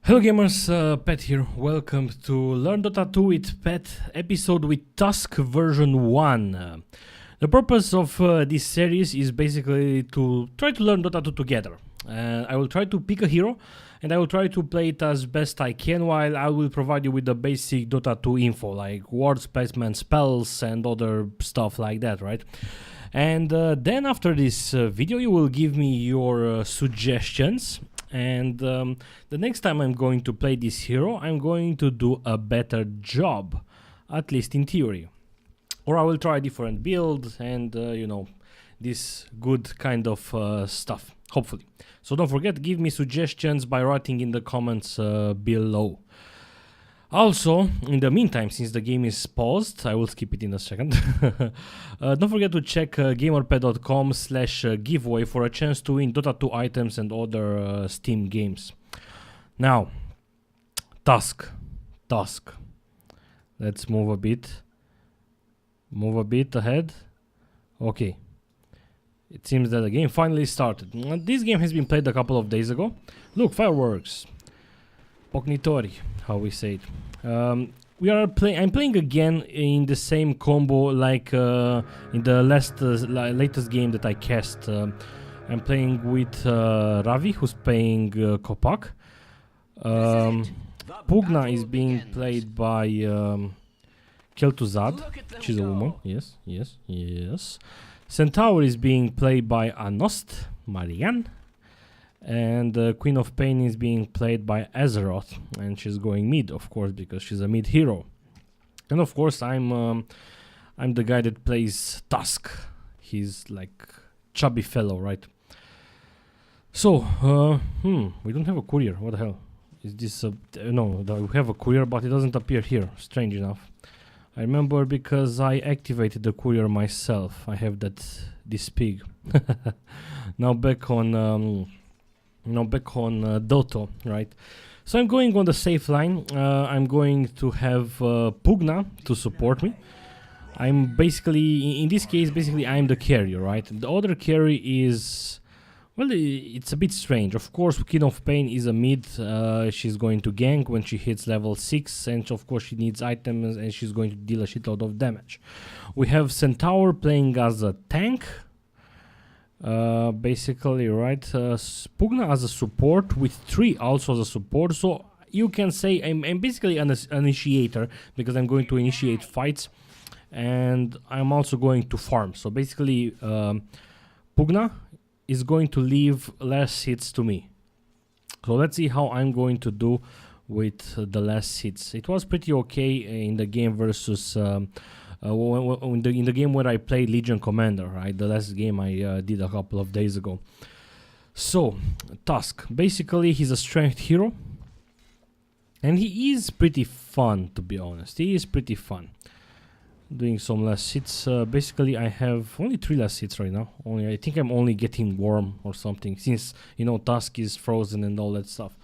Hello gamers, Pet here. Welcome to Learn Dota 2 with Pet episode with Tusk version 1. The purpose of this series is basically to try to learn Dota 2 together. I will try to pick a hero and I will try to play it as best I can, while I will provide you with the basic Dota 2 info like wards, placement, spells and other stuff like that, right? And then after this video you will give me your suggestions. And the next time I'm going to play this hero, I'm going to do a better job, at least in theory. Or I will try different builds and, you know, this good kind of stuff, hopefully. So don't forget, give me suggestions by writing in the comments below. Also, in the meantime, since the game is paused, I will skip it in a second. Don't forget to check GamerPET.com/giveaway for a chance to win Dota 2 items and other Steam games. Now, Tusk. Let's move a bit. Move a bit ahead. Okay. It seems that the game finally started. This game has been played a couple of days ago. Look, fireworks. Poknitori, how we say it. I'm playing again in the same combo like in the latest game that I cast. I'm playing with Ravi, who's playing Kopak. Pugna is being played by Keltuzad, she's a woman. Yes. Centaur is being played by Anost, Marianne. And Queen of Pain is being played by Azeroth, and she's going mid, of course, because she's a mid hero. And of course, I'm the guy that plays Tusk. He's like chubby fellow, right? So, we don't have a courier. What the hell? Is this a... no, we have a courier, but it doesn't appear here. Strange enough. I remember because I activated the courier myself. I have this pig. Now back on Dota, right? So I'm going on the safe line. I'm going to have Pugna to support me. I'm basically, in this case, I'm the carrier, right? The other carry is, well, it's a bit strange. Of course, Queen of Pain is a mid. She's going to gank when she hits level 6, and of course she needs items and she's going to deal a shitload of damage. We have Centaur playing as a tank. Basically, right? Pugna as a support with 3 also as a support, so you can say I'm basically an initiator because I'm going to initiate fights and I'm also going to farm. So basically Pugna is going to leave less hits to me. So let's see how I'm going to do with the less hits. It was pretty okay in the game versus in the game where I played Legion Commander, right? The last game I did a couple of days ago. So, Tusk. Basically, he's a strength hero. And he is pretty fun, to be honest. He is pretty fun. Doing some less hits. Basically, I have only 3 less hits right now. I think I'm only getting warm or something, since, you know, Tusk is frozen and all that stuff.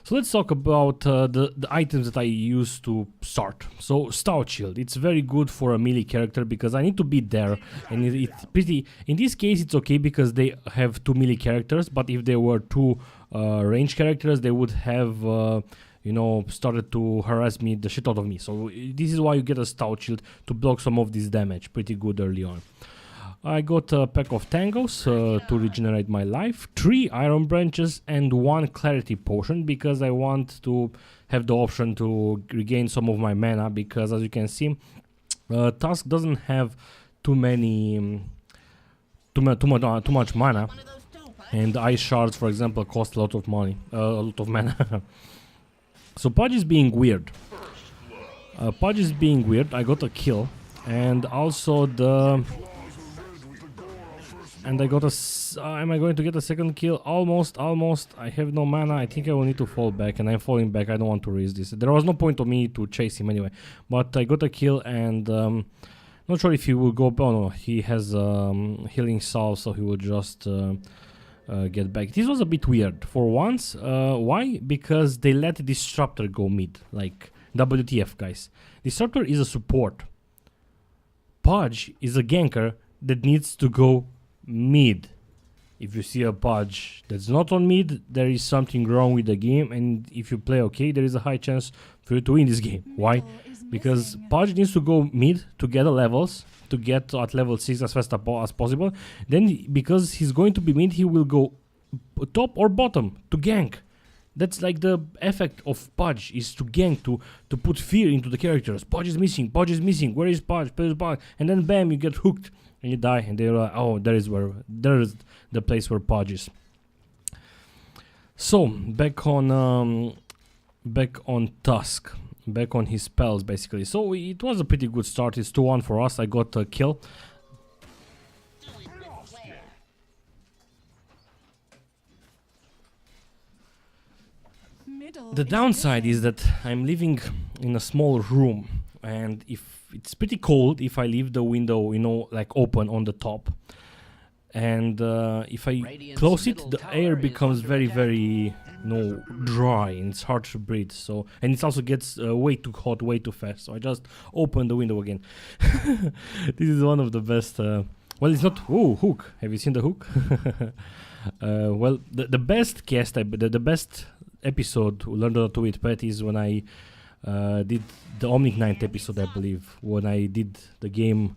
So let's talk about the items that I use to start. So Stout Shield, it's very good for a melee character because I need to be there, and it's pretty. In this case, it's okay because they have 2 melee characters. But if there were 2 range characters, they would have, you know, started to harass me the shit out of me. So this is why you get a Stout Shield to block some of this damage. Pretty good early on. I got a pack of tangos to regenerate my life, 3 iron branches and 1 clarity potion because I want to have the option to regain some of my mana, because as you can see, Tusk doesn't have too much mana, and ice shards, for example, cost a lot of money, a lot of mana. So Pudge is being weird. I got a kill, and also am I going to get a second kill? Almost. I have no mana. I think I will need to fall back, and I'm falling back. I don't want to risk this. There was no point of me to chase him anyway. But I got a kill, and not sure if he will go. Oh no, he has healing salve, so he will just get back. This was a bit weird for once. Why? Because they let Disruptor go mid. Like, WTF, guys. Disruptor is a support. Pudge is a ganker that needs to go mid. If you see a Podge that's not on mid, there is something wrong with the game, and if you play okay, there is a high chance for you to win this game. Why? Because Podge needs to go mid to get the levels, to get at level 6 as fast as possible. Then, because he's going to be mid, he will go top or bottom to gank. That's like the effect of Podge, is to gank, to put fear into the characters. Podge is missing, where is Podge, where is Podge? And then bam, you get hooked and you die, and they're like, oh, there is the place where Podge is. So, back on Tusk. Back on his spells, basically. So it was a pretty good start. It's 2-1 for us. I got a kill. The downside is that I'm living in a small room, and if it's pretty cold if I leave the window, you know, like open on the top, and if I close it, the air becomes very, very, you know, dry, and it's hard to breathe. So, and it also gets way too hot, way too fast. So I just open the window again. This is one of the best. Well, it's not. Oh, hook! Have you seen the hook? Well, the best cast, the best episode to learn Dota 2 with Pet is when I did the Omnic Night episode, I believe, when I did the game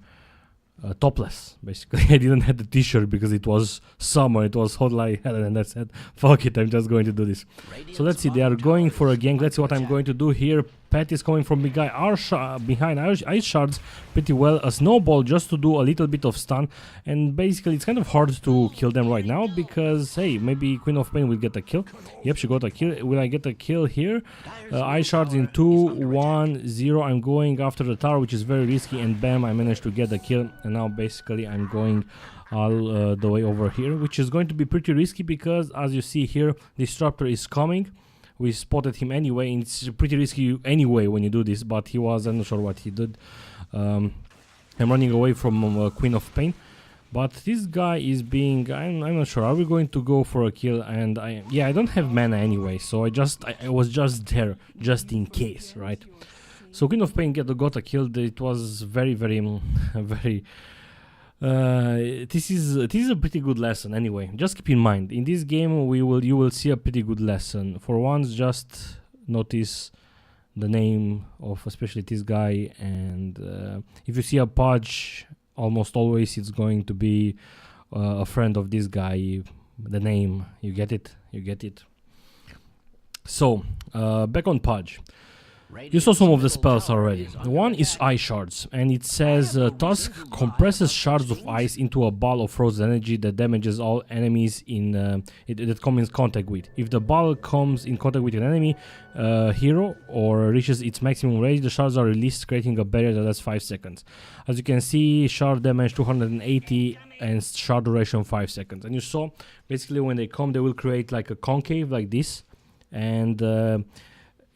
topless. Basically, I didn't have the t-shirt because it was summer, it was hot like hell, and I said, fuck it, I'm just going to do this. So let's see, they are going for a gank. Let's see what I'm going to do here. Pet is coming from behind ice shards pretty well. A snowball just to do a little bit of stun, and basically it's kind of hard to kill them right now because, hey, maybe Queen of Pain will get a kill. Yep, she got a kill. Will I get a kill here? Ice shards in 2, 1, 0. I'm going after the tower, which is very risky, and bam, I managed to get the kill. And now basically I'm going all the way over here, which is going to be pretty risky because, as you see here, Disruptor is coming. We spotted him anyway, and it's pretty risky anyway when you do this, but he was, I'm not sure what he did. I'm running away from Queen of Pain, but this guy is being, I'm not sure, are we going to go for a kill? And I don't have mana anyway, so I was just there, just in case, right? So Queen of Pain got a kill. It was very, very, very... this is a pretty good lesson anyway. Just keep in mind, in this game you will see a pretty good lesson. For once, just notice the name of especially this guy, and if you see a Podge, almost always it's going to be a friend of this guy. The name, you get it. So back on Podge. You saw some of the spells already. One is Ice Shards, and it says Tusk compresses shards of ice into a ball of frozen energy that damages all enemies that come in contact with. If the ball comes in contact with an enemy hero or reaches its maximum range, the shards are released, creating a barrier that lasts 5 seconds. As you can see, shard damage 280 and shard duration 5 seconds. And you saw, basically when they come, they will create like a concave like this, and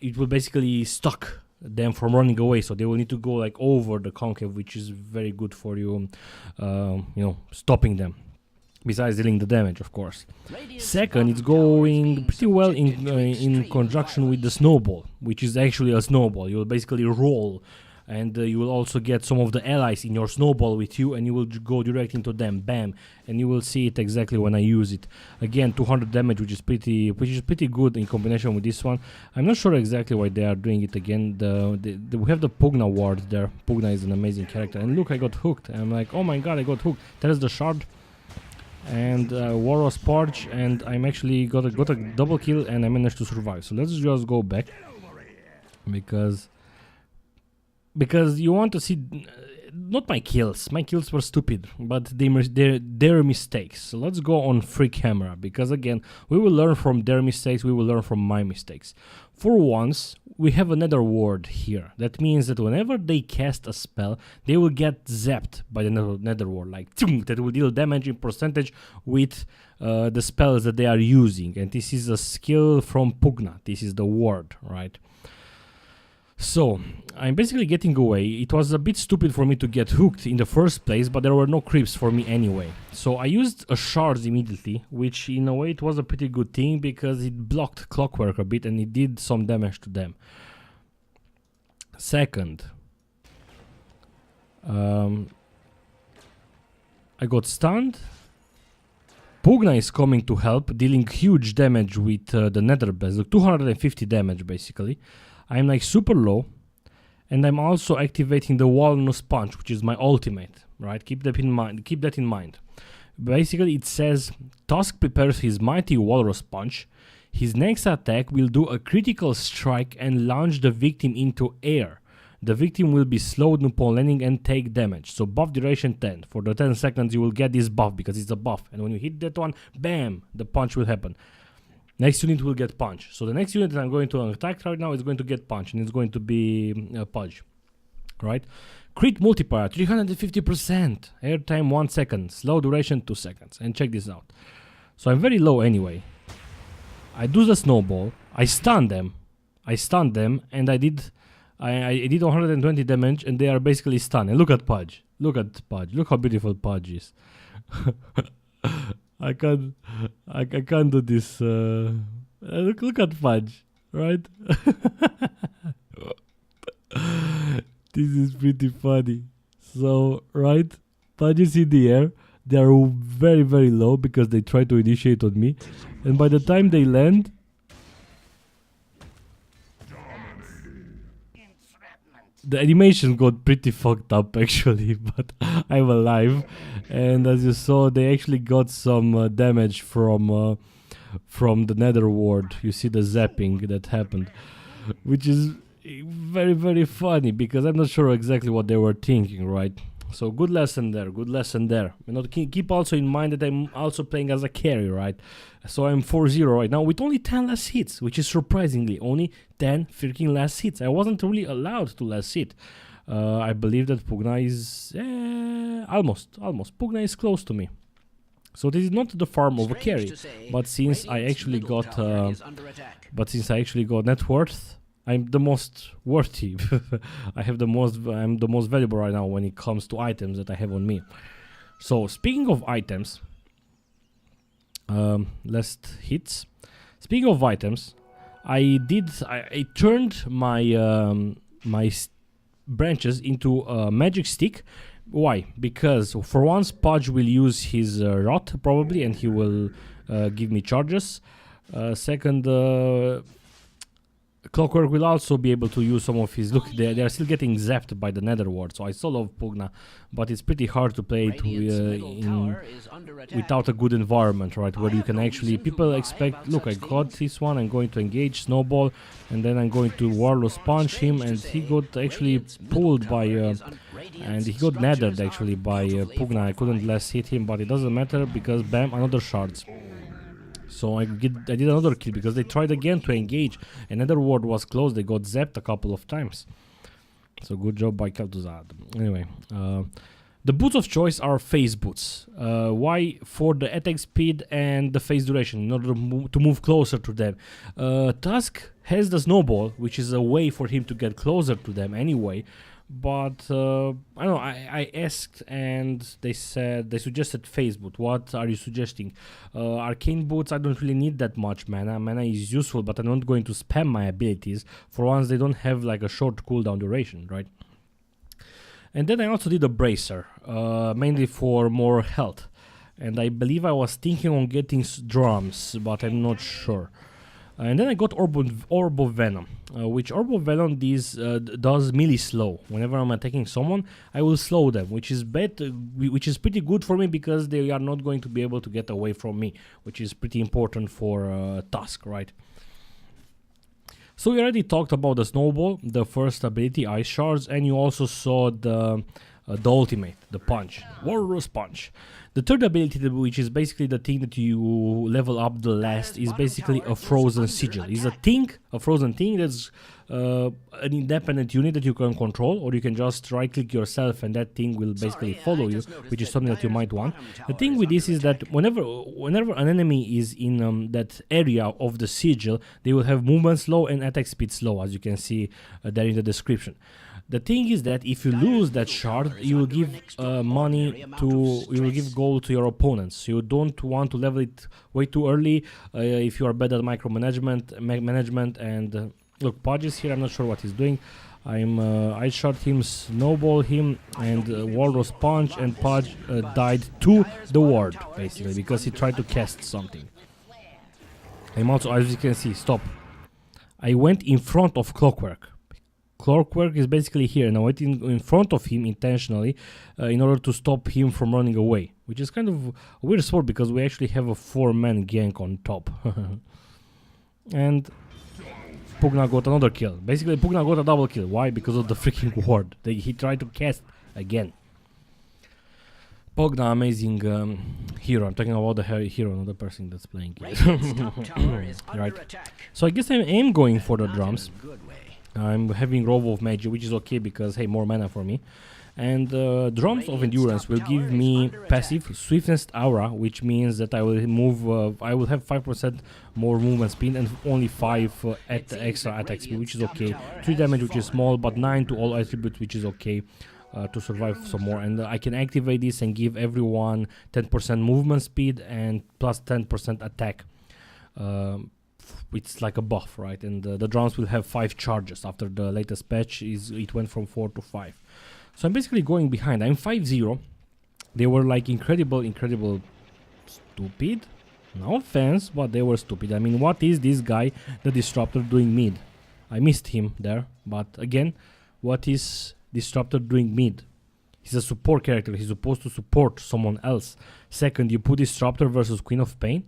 it will basically stop them from running away, so they will need to go like over the concave, which is very good for you, you know, stopping them, besides dealing the damage, of course. Second, it's going pretty well in conjunction with the snowball, which is actually a snowball. You will basically roll, and you will also get some of the allies in your snowball with you, and you will go direct into them, bam, and you will see it exactly when I use it. Again, 200 damage, which is pretty good in combination with this one. I'm not sure exactly why they are doing it again. We have the Pugna ward there. Pugna is an amazing character, and look, I got hooked. I'm like, oh my god, I got hooked. There's the shard, and Warros Podge, and I'm actually got a double kill, and I managed to survive. So let's just go back, because you want to see not my kills were stupid, but their mistakes. So let's go on free camera, because again, we will learn from their mistakes, we will learn from my mistakes. For once, we have another ward here. That means that whenever they cast a spell, they will get zapped by the nether ward, like that will deal damage in percentage with the spells that they are using. And this is a skill from Pugna. This is the ward, right? So, I'm basically getting away. It was a bit stupid for me to get hooked in the first place, but there were no creeps for me anyway. So I used a shards immediately, which in a way it was a pretty good thing because it blocked Clockwork a bit and it did some damage to them. Second, I got stunned, Pugna is coming to help, dealing huge damage with the nether base. Look, 250 damage basically. I'm like super low, and I'm also activating the Walrus Punch, which is my ultimate, right? Keep that in mind. Keep that in mind. Basically, it says Tusk prepares his mighty Walrus Punch. His next attack will do a critical strike and launch the victim into air. The victim will be slowed upon landing and take damage. So buff duration 10. For the 10 seconds you will get this buff because it's a buff. And when you hit that one, bam, the punch will happen. Next unit will get punch. So the next unit that I'm going to attack right now is going to get punch. And it's going to be Pudge. Right? Crit multiplier 350%. Airtime 1 second. Slow duration 2 seconds. And check this out. So I'm very low anyway. I do the snowball. I stun them. And I did 120 damage, and they are basically stunned. And look at Pudge. Look at Pudge. Look how beautiful Pudge is. I can't do this. Look at Pudge, right? This is pretty funny. So, right, Pudge is in the air. They are very, very low because they try to initiate on me, and by the time they land, the animation got pretty fucked up actually, but I'm alive, and as you saw, they actually got some damage from the nether ward. You see the zapping that happened, which is very, very funny because I'm not sure exactly what they were thinking, right? So good lesson there, good lesson there. You know, keep also in mind that I'm also playing as a carry, right? So I'm 4-0 right now with only 10 less hits, which is surprisingly only 10 freaking less hits. I wasn't really allowed to less hit. I believe that Pugna is almost. Pugna is close to me. So this is not the farm of a carry, but since I actually got net worth, I'm the most worthy. I'm the most valuable right now when it comes to items that I have on me. So speaking of items, last hits. Speaking of items, I turned my branches into a magic stick. Why? Because for once Pudge will use his rot probably, and he will give me charges. Second, Clockwork will also be able to use some of his... Look, they are still getting zapped by the nether ward, so I still love Pugna, but it's pretty hard to play it without a good environment, right, where you can actually... People expect, look, I got this one, I'm going to engage Snowball, and then I'm going to Warlords punch him, and he got actually pulled by... and he got nethered actually by Pugna. I couldn't less hit him, but it doesn't matter because bam, another shards. So I did another kill because they tried again to engage. Another ward was close. They got zapped a couple of times. So good job by Kaltuzad. Anyway, the boots of choice are phase boots. Why? For the attack speed and the phase duration in order to move closer to them. Tusk has the snowball, which is a way for him to get closer to them anyway. But I don't know, I asked and they suggested phase boot. What are you suggesting? Arcane boots, I don't really need that much mana. Mana is useful, but I'm not going to spam my abilities. For once, they don't have like a short cooldown duration, right? And then I also did a bracer, mainly for more health. And I believe I was thinking on getting drums, but I'm not sure. And then I got Orb of Venom, which Orb of Venom does melee slow. Whenever I'm attacking someone, I will slow them, which is pretty good for me because they are not going to be able to get away from me, which is pretty important for Tusk, right? So we already talked about the Snowball, the first ability, Ice Shards, and you also saw the ultimate, the Punch, Walrus Punch. The third ability, which is basically the thing that you level up the last, is basically a Frozen Sigil. It's a frozen thing that's an independent unit that you can control, or you can just right-click yourself and that thing will basically follow you, which is something that you might want. The thing with this is that whenever an enemy is in that area of the sigil, they will have movement slow and attack speed slow, as you can see there in the description. The thing is that if you lose that shard, you will give gold to your opponents. You don't want to level it way too early if you are bad at micromanagement. Look, Pudge is here. I'm not sure what he's doing. I shot him, snowball him, and Walrus punch, and Pudge died to the ward, basically, because he tried to cast something. I'm also, as you can see, stop. I went in front of Clockwork. Clockwork is basically here, and I went in front of him intentionally in order to stop him from running away, which is kind of a weird sport because we actually have a 4-man gank on top. And Pugna got another kill. Basically, Pugna got a double kill. Why? Because of the freaking ward. He tried to cast again. Pugna, amazing hero. I'm talking about the hero, not the person that's playing it. Right. So I guess I am going for the drums. I'm having Robe of Magic, which is okay because, hey, more mana for me. And Drums of Endurance will give me passive Swiftness Aura, which means that I will move. I will have 5% more movement speed and only 5 at extra attack speed, which is okay. 3 damage, which is small, but 9 to all attributes, which is okay to survive some more. And I can activate this and give everyone 10% movement speed and plus 10% attack. It's like a buff, right? And the drums will have 5 charges after the latest patch. It went from 4 to 5. So I'm basically going behind. I'm 5-0. They were like incredible stupid. No offense, but they were stupid. I mean, what is this guy, the Disruptor, doing mid? I missed him there, but again, what is Disruptor doing mid? He's a support character. He's supposed to support someone else. Second, you put Disruptor versus Queen of Pain.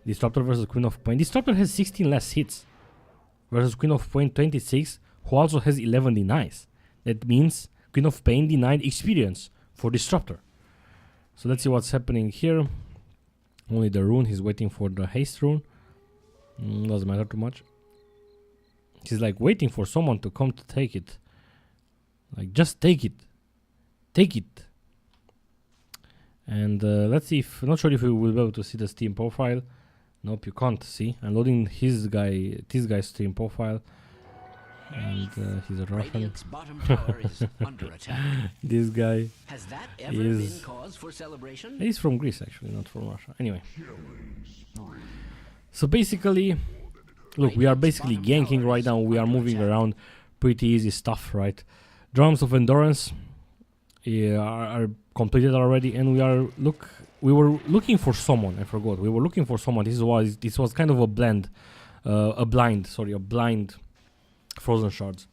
Disruptor versus Queen of Pain. Disruptor has 16 less hits versus Queen of Pain 26, who also has 11 denies. That means Queen of Pain denied experience for Disruptor. So let's see what's happening here. Only the rune. He's waiting for the haste rune. Doesn't matter too much. He's like waiting for someone to come to take it. Like, just take it. Take it. And let's see if... Not sure if we will be able to see the Steam profile. Nope, you can't see. I'm loading this guy's Steam profile. And he's a Russian. This guy is... He's from Greece, actually, not from Russia. Anyway. So basically... Look, we are basically ganking right now. We are moving around. Pretty easy stuff, right? Drums of Endurance are completed already, and we were looking for someone. I forgot. We were looking for someone. This was kind of a blind Frozen Shards.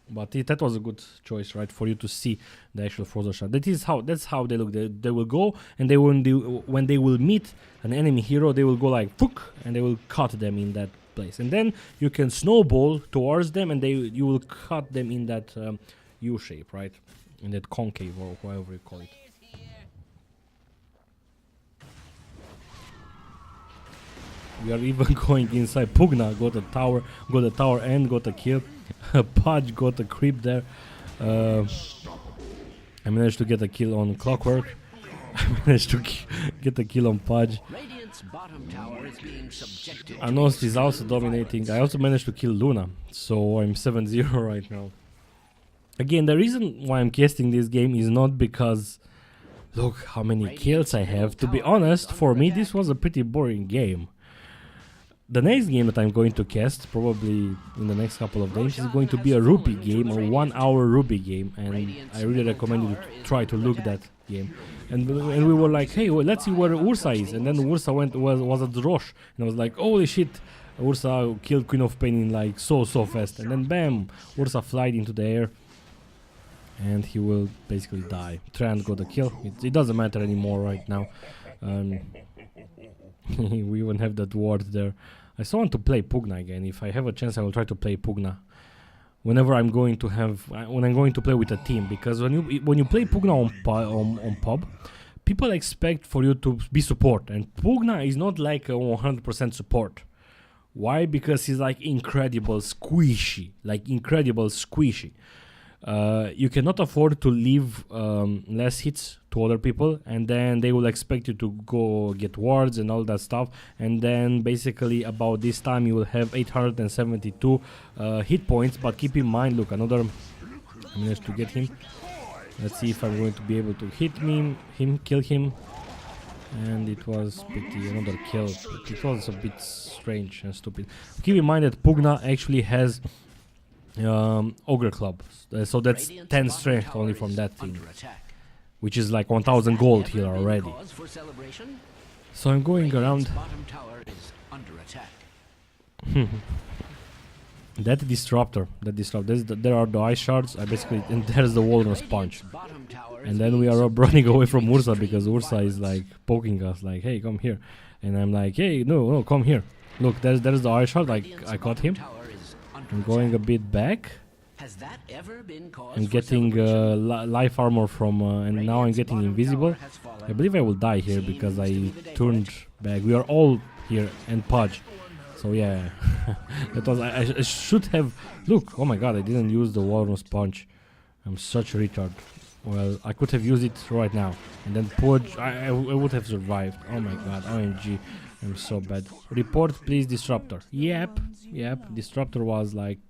But that was a good choice, right, for you to see the actual Frozen Shard. That's how they look. They will go, and when they will meet an enemy hero, they will go like "Fook," and they will cut them in that place. And then you can snowball towards them, and you will cut them in that U shape, right, in that concave or however you call it. We are even going inside. Pugna got a tower and got a kill. Pudge got a creep there. I managed to get a kill on Clockwork. I managed to get a kill on Pudge. Anost is also dominating. I also managed to kill Luna, so I'm 7-0 right now. Again, the reason why I'm casting this game is not because look how many kills I have. To be honest, for me this was a pretty boring game. The next game that I'm going to cast, probably in the next couple of days, is going to be a Ruby game, a 1-hour Ruby game, and I really recommend you to try to look that game. And we were like, hey, well, let's see where Ursa is, and then Ursa was at Drosh, and I was like, holy shit, Ursa killed Queen of Pain in like so fast, and then bam, Ursa flied into the air, and he will basically die. Trant got a kill. It doesn't matter anymore right now. We even have that ward there. I still want to play Pugna again. If I have a chance, I will try to play Pugna whenever I'm going to play with a team, because when you play Pugna on pub, people expect for you to be support, and Pugna is not like a 100% support. Why? Because he's like incredible squishy. You cannot afford to leave less hits to other people, and then they will expect you to go get wards and all that stuff, and then basically about this time you will have 872 hit points. But keep in mind, look, I managed to get him. Let's see if I'm going to be able to hit kill him, and it was another kill. It was a bit strange and stupid. Keep in mind that Pugna actually has Ogre Club. So that's 10 strength only from that thing, which is like 1000 gold here already. So I'm going around. That disruptor, there are the ice shards. I basically, and there's the Walrus Punch. And then we are running away from Ursa because Ursa is like poking us, like, hey, come here. And I'm like, hey, no, come here. Look, there's the ice shard. I caught him. I'm going a bit back. I'm getting life armor from, and now I'm getting invisible. I believe I will die here because I turned back. We are all here and Pudge. So yeah, that was, I should have, look, oh my god, I didn't use the Walrus Punch. I'm such a retard. Well, I could have used it right now. And then Pudge, I would have survived. Oh my god, OMG, I'm so bad. Report please, Disruptor. Yep, Disruptor was like,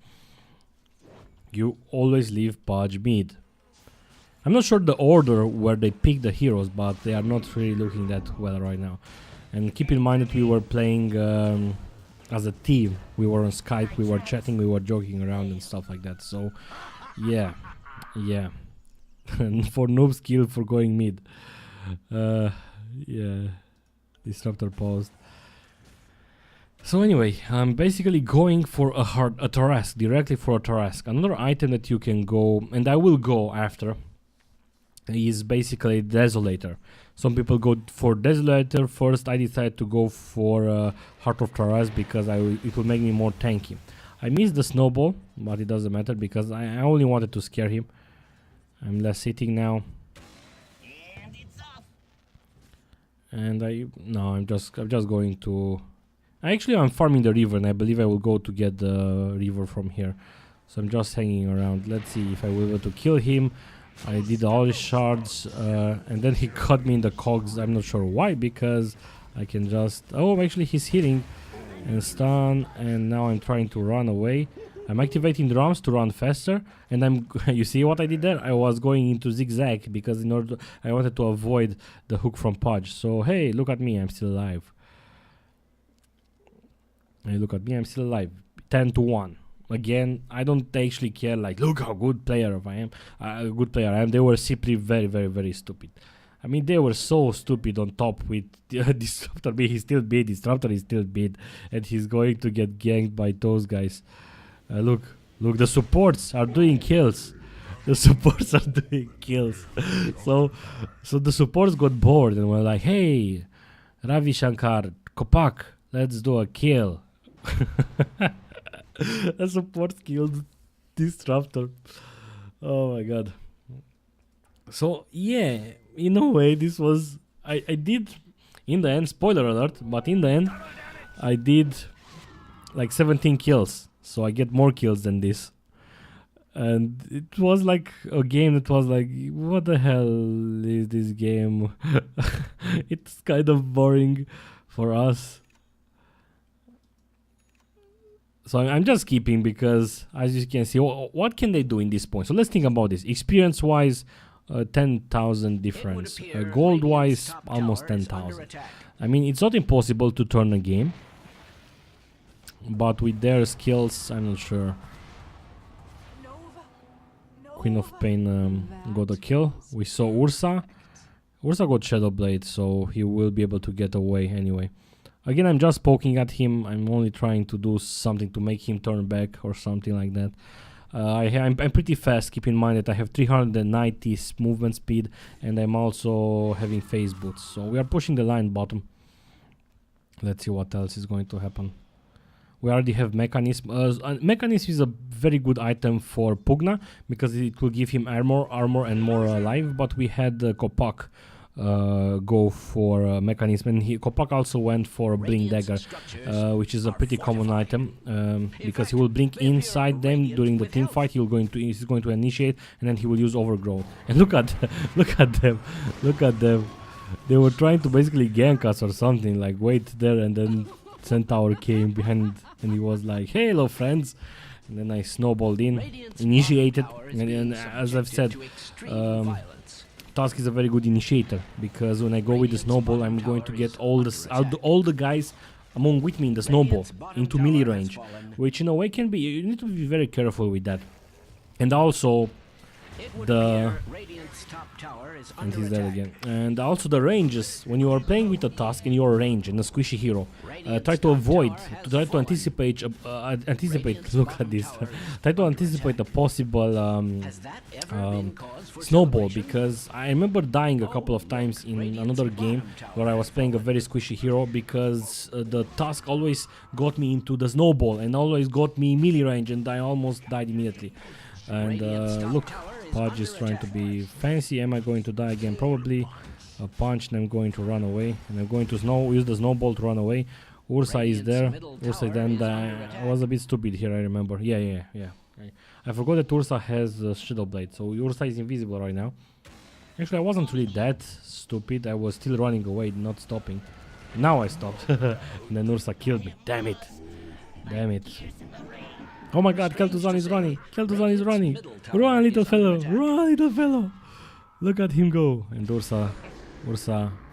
you always leave Pudge mid. I'm not sure the order where they pick the heroes, but they are not really looking that well right now. And keep in mind that we were playing as a team. We were on Skype, we were chatting, we were joking around and stuff like that. So yeah. And for noob skill for going mid. Yeah, Disruptor paused. So anyway, I'm basically going for a Tarask, directly for a Tarask. Another item that you can go, and I will go after, is basically Desolator. Some people go for Desolator first. I decided to go for Heart of Tarask because it will make me more tanky. I missed the snowball, but it doesn't matter because I only wanted to scare him. I'm less hitting now. And I'm just going to, actually I'm farming the river, and I believe I will go to get the river from here. So I'm just hanging around. Let's see if I will be able to kill him. I did all the shards, and then he caught me in the cogs. I'm not sure why, because I can just, oh, actually he's hitting and stun, and now I'm trying to run away. I'm activating drums to run faster, and you see what I did there? I was going into zigzag because I wanted to avoid the hook from Pudge. So hey, look at me, I'm still alive. Hey, look at me, I'm still alive. 10-1. Again, I don't actually care, like, look how good player I am. They were simply very, very, very stupid. I mean, they were so stupid on top with Disruptor B. He's still bid, Disruptor is still bid, and he's going to get ganked by those guys. Look, the supports are doing kills. The supports are doing kills. So the supports got bored and were like, hey, Ravi Shankar, Kopak, let's do a kill. The support killed Disruptor. Oh my god. So yeah, in a way this was, I did, in the end, spoiler alert, but in the end I did like 17 kills. So I get more kills than this. And it was like a game that was like, what the hell is this game? It's kind of boring for us. So I'm just keeping because, as you can see, what can they do in this point? So let's think about this. Experience-wise, 10,000 difference. Gold-wise, almost 10,000. I mean, it's not impossible to turn a game. But with their skills, I'm not sure. Queen of Pain got a kill. We saw Ursa. Ursa got Shadow Blade, so he will be able to get away anyway. Again, I'm just poking at him. I'm only trying to do something to make him turn back or something like that. I'm pretty fast. Keep in mind that I have 390 movement speed, and I'm also having phase boots. So we are pushing the line bottom. Let's see what else is going to happen. We already have Mechanism. Mechanism is a very good item for Pugna because it will give him armor and more life. But we had Kopak go for Mechanism, and Kopak also went for Blink Dagger, which is a pretty common item because he will blink inside them during the team fight. He's going to initiate, and then he will use Overgrowth. And look at them. They were trying to basically gank us or something, like wait there, and then Centaur came behind and he was like, hey, hello friends. And then I snowballed in, initiated, and as I've said, Tusk is a very good initiator because when I go with the snowball, I'm going to get all the guys among with me in the snowball into melee range, which in a way can be, you need to be very careful with that. And also the and he's dead again. And also the ranges, when you are playing with a Tusk and your range and a squishy hero, try to avoid, try to anticipate, look at this, try to anticipate a possible snowball, because I remember dying a couple of times in another game where I was playing a very squishy hero, because the Tusk always got me into the snowball and always got me melee range, and I almost died immediately. And look, Pudge is trying to be fancy. Am I going to die again? Probably. A punch and I'm going to run away. And I'm going to use the snowball to run away. Ursa is there. Ursa then I was a bit stupid here, I remember. Yeah. I forgot that Ursa has Shadow Blade. So Ursa is invisible right now. Actually, I wasn't really that stupid. I was still running away, not stopping. Now I stopped. And then Ursa killed me. Damn it. Damn it. Oh my god, Kel'Thuzan is running. Kel'Thuzan is running. Run, little fellow. Run, little fellow. Look at him go. And Ursa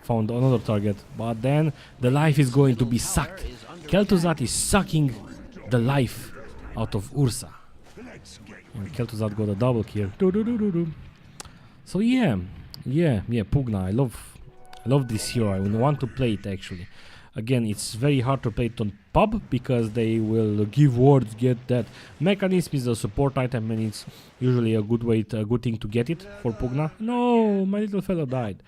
found another target. But then the life is going to be sucked. Kel'Thuzan is sucking the life out of Ursa. And Kel'Thuzan got a double kill. So yeah, Pugna. I love this hero. I want to play it actually. Again, it's very hard to play it on pub because they will give wards, get that. Mechanism is a support item and it's usually a good way, a good thing to get it for Pugna. No, my little fellow died.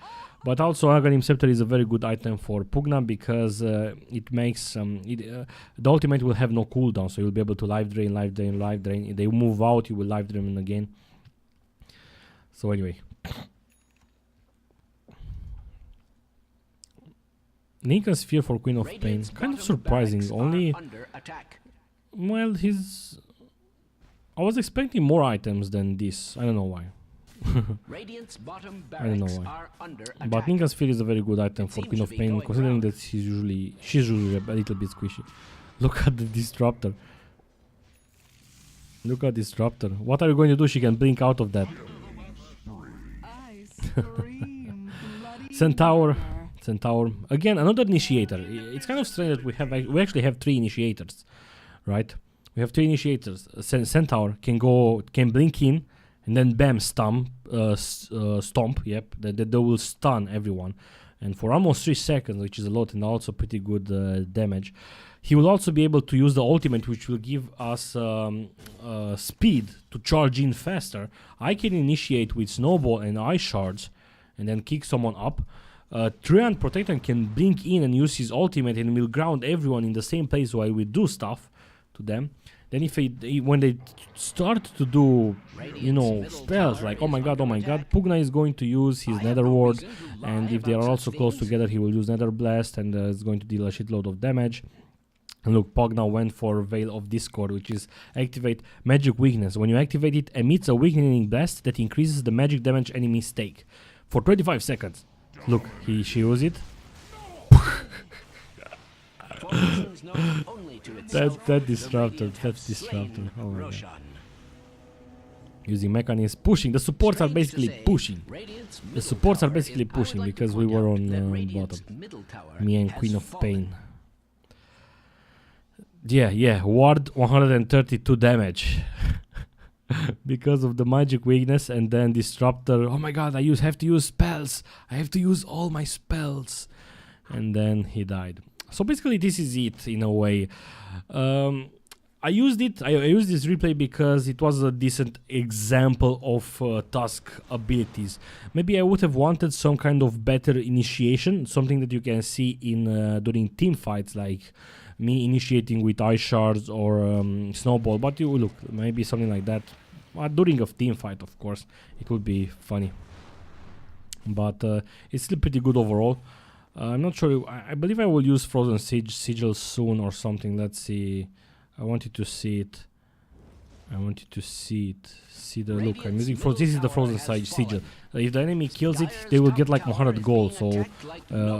But also Aghanim Scepter is a very good item for Pugna because it makes the ultimate will have no cooldown, so you'll be able to life drain. If they move out, you will life drain again. So anyway. Ninka's fear for Queen of Pain, kind of surprising, only, well, I was expecting more items than this, I don't know why. I don't know why. But Ninka's fear is a very good item for Queen of Pain, considering that she's usually a little bit squishy. Look at the Disruptor. Look at Disruptor. What are you going to do? She can blink out of that. Centaur. Again, another initiator. It's kind of strange that we actually have 3 initiators, right? We have 3 initiators. Centaur can blink in, and then bam, stomp. Yep, they will stun everyone, and for almost 3 seconds, which is a lot, and also pretty good damage. He will also be able to use the ultimate, which will give us speed to charge in faster. I can initiate with Snowball and Ice Shards, and then kick someone up. Treant Protector can blink in and use his ultimate and will ground everyone in the same place while we do stuff to them. Then when they start to do, spells like oh my god, Pugna is going to use his Nether Ward, and if they are also close together, he will use Nether Blast, and it's going to deal a shitload of damage. And look, Pugna went for Veil of Discord, which is activate Magic Weakness. When you activate it, emits a weakening blast that increases the magic damage enemies take for 25 seconds. Look, she used it. That's disruptor. Oh my god. Using mechanism, pushing. The supports are basically pushing. Because we were on bottom. Me and Queen of Pain. Yeah. Ward 132 damage. Because of the magic weakness, and then Disruptor. Oh my god, I have to use spells. I have to use all my spells. And then he died. So basically this is it in a way. I used this replay because it was a decent example of Tusk abilities. Maybe I would have wanted some kind of better initiation, something that you can see in during team fights, like me initiating with Ice Shards or Snowball, but you look, maybe something like that. During a team fight, of course, it would be funny. But it's still pretty good overall. I'm not sure, I believe I will use Frozen Sigil soon or something. Let's see. I want you to see it. See the look. I'm using this is the Frozen Sigil. If the enemy kills it, they will get like 100 gold. So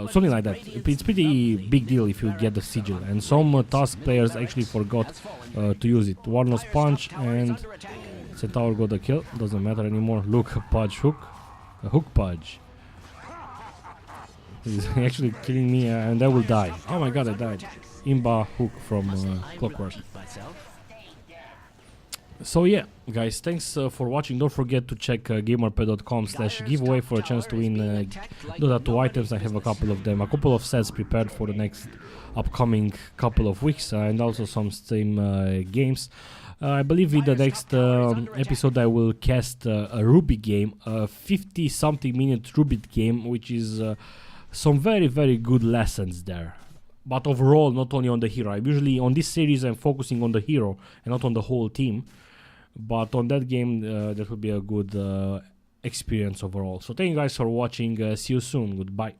something like that. It's pretty big deal if you get the Sigil. And some Tusk players actually forgot to use it. Warlord's Punch and Centaur got a kill. Doesn't matter anymore. Look, Pudge hook. A hook Pudge. He's actually killing me and I will die. Oh my god, I died. Imba hook from Clockwork. So yeah, guys, thanks for watching. Don't forget to check gamerpet.com/giveaway for a chance to win Dota 2 items. I have a couple of them, a couple of sets prepared for the next upcoming couple of weeks, and also some Steam games. I believe in the next episode I will cast a Ruby game, a 50-something minute Ruby game, which is some very good lessons there. But overall, not only on the hero. I usually, on this series, I'm focusing on the hero and not on the whole team. But on that game, that will be a good experience overall. So thank you guys for watching. See you soon. Goodbye.